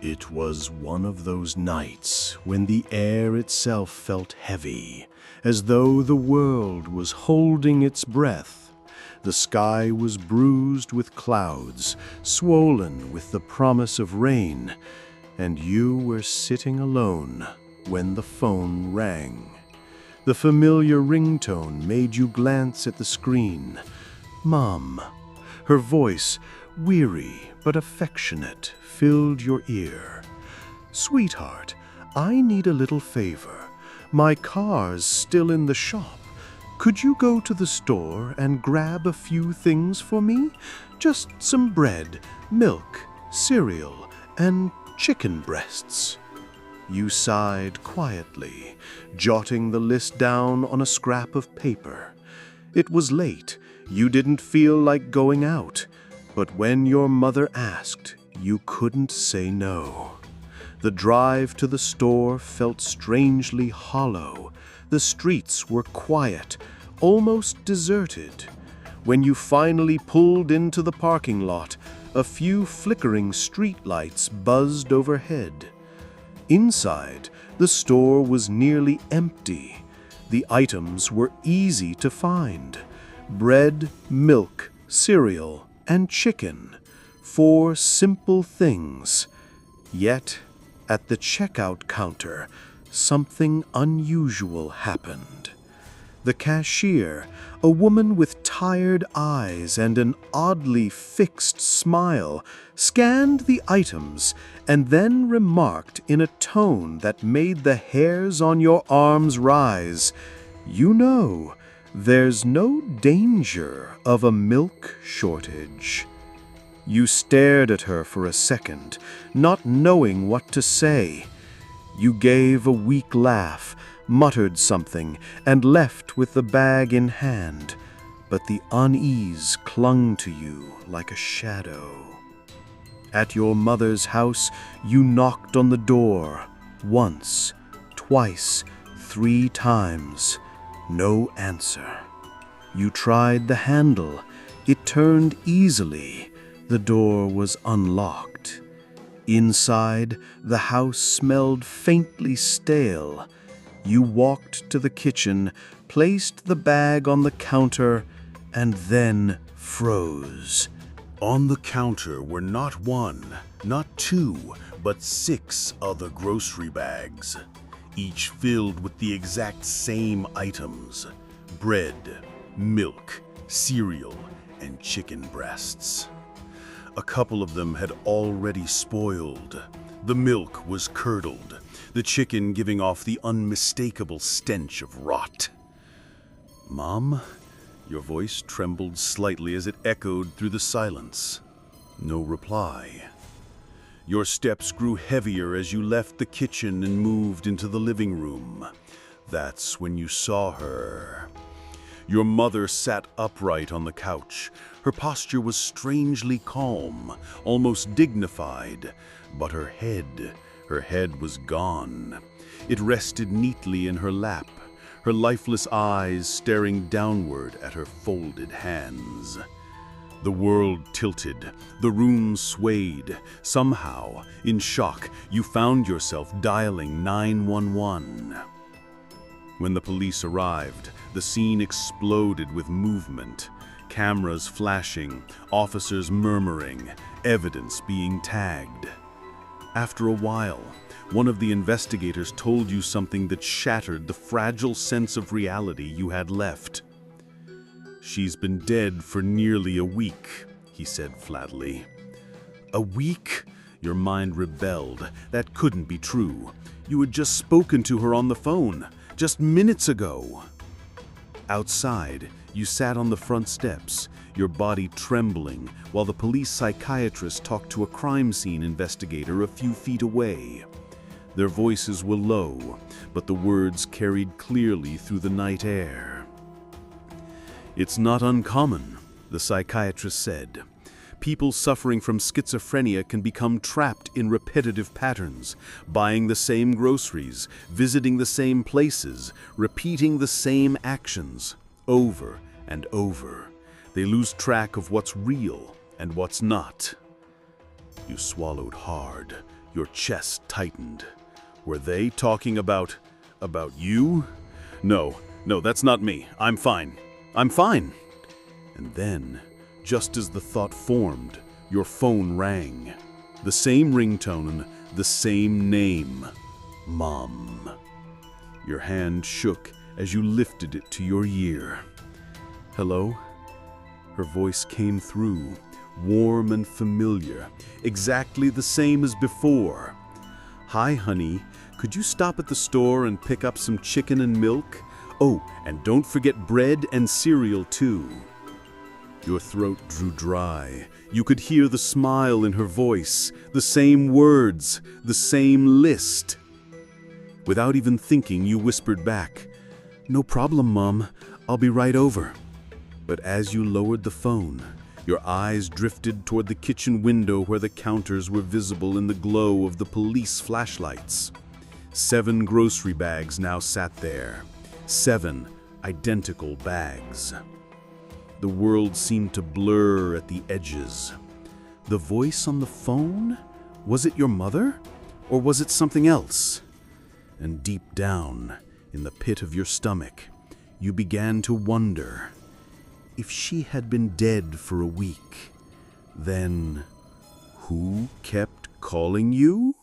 It was one of those nights when the air itself felt heavy, as though the world was holding its breath. The sky was bruised with clouds, swollen with the promise of rain, and you were sitting alone when the phone rang. The familiar ringtone made you glance at the screen. Mom. Her voice, weary but affectionate, filled your ear. Sweetheart, I need a little favor. My car's still in the shop. Could you go to the store and grab a few things for me? Just some bread, milk, cereal, and chicken breasts. You sighed quietly, jotting the list down on a scrap of paper. It was late. You didn't feel like going out, but when your mother asked, you couldn't say no. The drive to the store felt strangely hollow. The streets were quiet, almost deserted. When you finally pulled into the parking lot, a few flickering streetlights buzzed overhead. Inside, the store was nearly empty. The items were easy to find: bread, milk, cereal, and chicken. 4 simple things. Yet, at the checkout counter, something unusual happened. The cashier, a woman with tired eyes and an oddly fixed smile, scanned the items and then remarked in a tone that made the hairs on your arms rise, "You know, there's no danger of a milk shortage." You stared at her for a second, not knowing what to say. You gave a weak laugh, muttered something, and left with the bag in hand. But the unease clung to you like a shadow. At your mother's house, you knocked on the door. Once, twice, 3 times. No answer. You tried the handle. It turned easily. The door was unlocked. Inside, the house smelled faintly stale. You walked to the kitchen, placed the bag on the counter, and then froze. On the counter were not 1, not 2, but 6 other grocery bags, each filled with the exact same items: bread, milk, cereal, and chicken breasts. A couple of them had already spoiled. The milk was curdled, the chicken giving off the unmistakable stench of rot. "Mom?" Your voice trembled slightly as it echoed through the silence. No reply. Your steps grew heavier as you left the kitchen and moved into the living room. That's when you saw her. Your mother sat upright on the couch. Her posture was strangely calm, almost dignified, but her head was gone. It rested neatly in her lap, her lifeless eyes staring downward at her folded hands. The world tilted, the room swayed. Somehow, in shock, you found yourself dialing 911. When the police arrived, the scene exploded with movement. Cameras flashing, officers murmuring, evidence being tagged. After a while, one of the investigators told you something that shattered the fragile sense of reality you had left. "She's been dead for nearly a week," he said flatly. "A week?" Your mind rebelled. That couldn't be true. You had just spoken to her on the phone, just minutes ago. Outside, you sat on the front steps, your body trembling, while the police psychiatrist talked to a crime scene investigator a few feet away. Their voices were low, but the words carried clearly through the night air. "It's not uncommon," the psychiatrist said. "People suffering from schizophrenia can become trapped in repetitive patterns, buying the same groceries, visiting the same places, repeating the same actions, over and over. They lose track of what's real and what's not." You swallowed hard, Your chest tightened. Were they talking about you? No, that's not me. I'm fine. I'm fine. And then, just as the thought formed, your phone rang. The same ringtone, the same name. Mom. Your hand shook as you lifted it to your ear. Hello? Her voice came through, warm and familiar, exactly the same as before. Hi, honey. Could you stop at the store and pick up some chicken and milk? Oh, and don't forget bread and cereal, too. Your throat drew dry. You could hear the smile in her voice, the same words, the same list. Without even thinking, you whispered back, "No problem, Mom. I'll be right over." But as you lowered the phone, your eyes drifted toward the kitchen window where the counters were visible in the glow of the police flashlights. 7 grocery bags now sat there. 7 identical bags. The world seemed to blur at the edges. The voice on the phone? Was it your mother? Or was it something else? And deep down, in the pit of your stomach, you began to wonder, if she had been dead for a week, then who kept calling you?